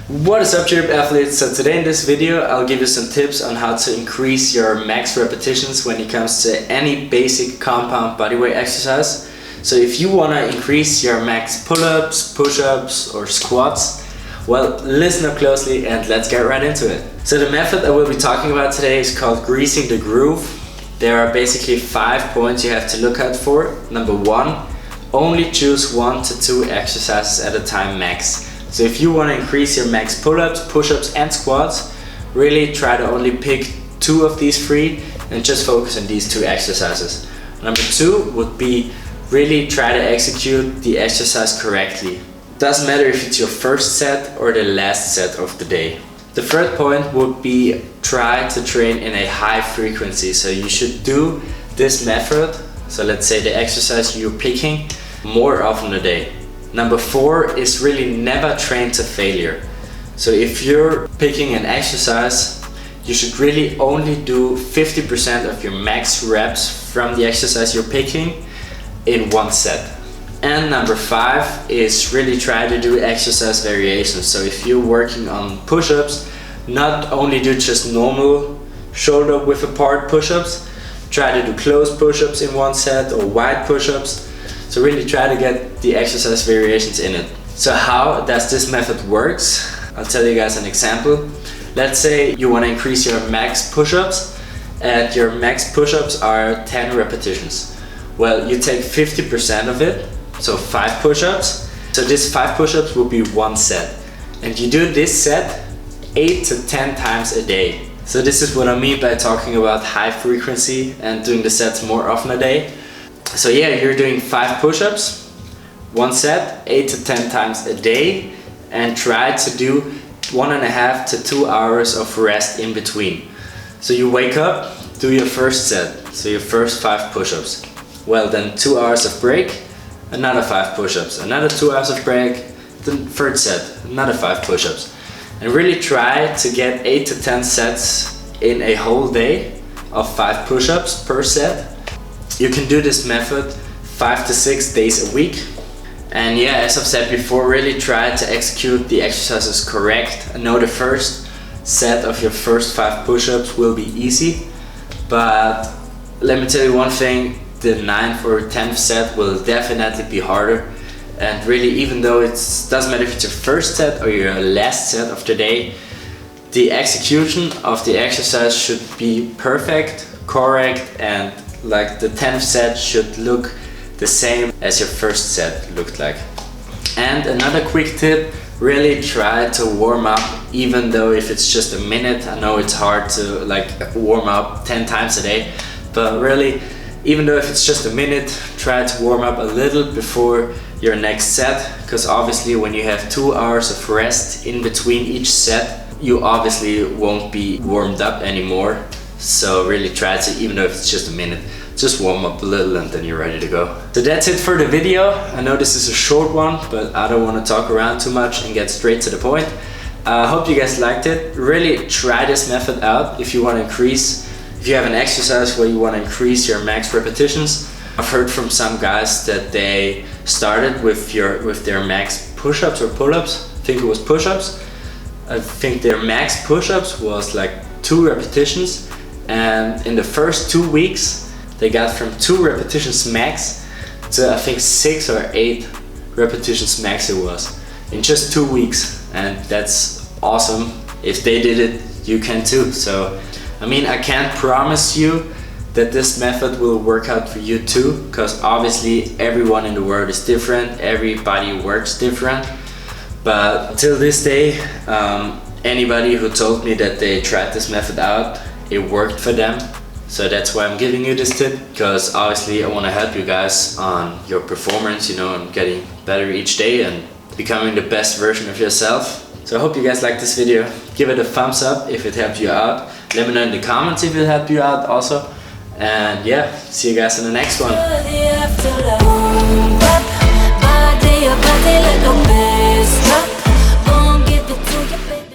What is up, GREP Athletes? So today in this video I'll give you some tips on how to increase your max repetitions when it comes to any basic compound bodyweight exercise. So if you want to increase your max pull-ups, push-ups or squats, well, listen up closely and let's get right into it. So the method I will be talking about today is called greasing the groove. There are basically 5 points you have to look out for. Number 1, only choose 1 to 2 exercises at a time max. So if you want to increase your max pull-ups, push-ups and squats, really try to only pick 2 of these 3 and just focus on these 2 exercises. Number 2 would be really try to execute the exercise correctly. Doesn't matter if it's your first set or the last set of the day. The third point would be try to train in a high frequency. So you should do this method, so let's say the exercise you're picking, more often a day. Number 4 is really never train to failure. So if you're picking an exercise, you should really only do 50% of your max reps from the exercise you're picking in one set. And number 5 is really try to do exercise variations. So if you're working on push-ups, not only do just normal shoulder width apart push-ups, try to do closed push-ups in one set or wide push-ups. So really try to get the exercise variations in it. So how does this method works? I'll tell you guys an example. Let's say you want to increase your max push-ups and your max push-ups are 10 repetitions. Well, you take 50% of it, so 5 push-ups. So this 5 push-ups will be 1 set. And you do this set 8 to 10 times a day. So this is what I mean by talking about high frequency and doing the sets more often a day. So yeah, you're doing 5 push-ups, 1 set, 8 to 10 times a day, and try to do 1.5 to 2 hours of rest in between. So you wake up, do your first set, so your first 5 push-ups. Well, then 2 hours of break, another 5 push-ups, another 2 hours of break, the third set, another 5 push-ups. And really try to get 8 to 10 sets in a whole day of 5 push-ups per set. You can do this method 5 to 6 days a week. And yeah, as I've said before, really try to execute the exercises correct. I know the first set of your first 5 push-ups will be easy, but let me tell you one thing, the 9th or 10th set will definitely be harder. And really, even though it doesn't matter if it's your first set or your last set of the day, the execution of the exercise should be perfect, correct, and like the 10th set should look the same as your first set looked like. And another quick tip, really try to warm up, even though if it's just a minute. I know it's hard to like warm up 10 times a day, but really, even though if it's just a minute, try to warm up a little before your next set, because obviously when you have 2 hours of rest in between each set, you obviously won't be warmed up anymore. So really try to, even though if it's just a minute, just warm up a little and then you're ready to go. So that's it for the video. I know this is a short one, but I don't want to talk around too much and get straight to the point. I hope you guys liked it. Really try this method out if you want to increase, if you have an exercise where you want to increase your max repetitions. I've heard from some guys that they started with their max push-ups or pull-ups. I think it was push-ups. I think their max push-ups was like 2 repetitions, and in the first 2 weeks they got from 2 repetitions max to I think 6 or 8 repetitions max it was in just 2 weeks, and that's awesome. If they did it, you can too. So I mean, I can't promise you that this method will work out for you too, because obviously everyone in the world is different, everybody works different. But until this day, anybody who told me that they tried this method out, it worked for them. So that's why I'm giving you this tip, because obviously I want to help you guys on your performance, you know, and getting better each day and becoming the best version of yourself. So I hope you guys like this video. Give it a thumbs up if it helped you out. Let me know in the comments if it helped you out also. And yeah, see you guys in the next one.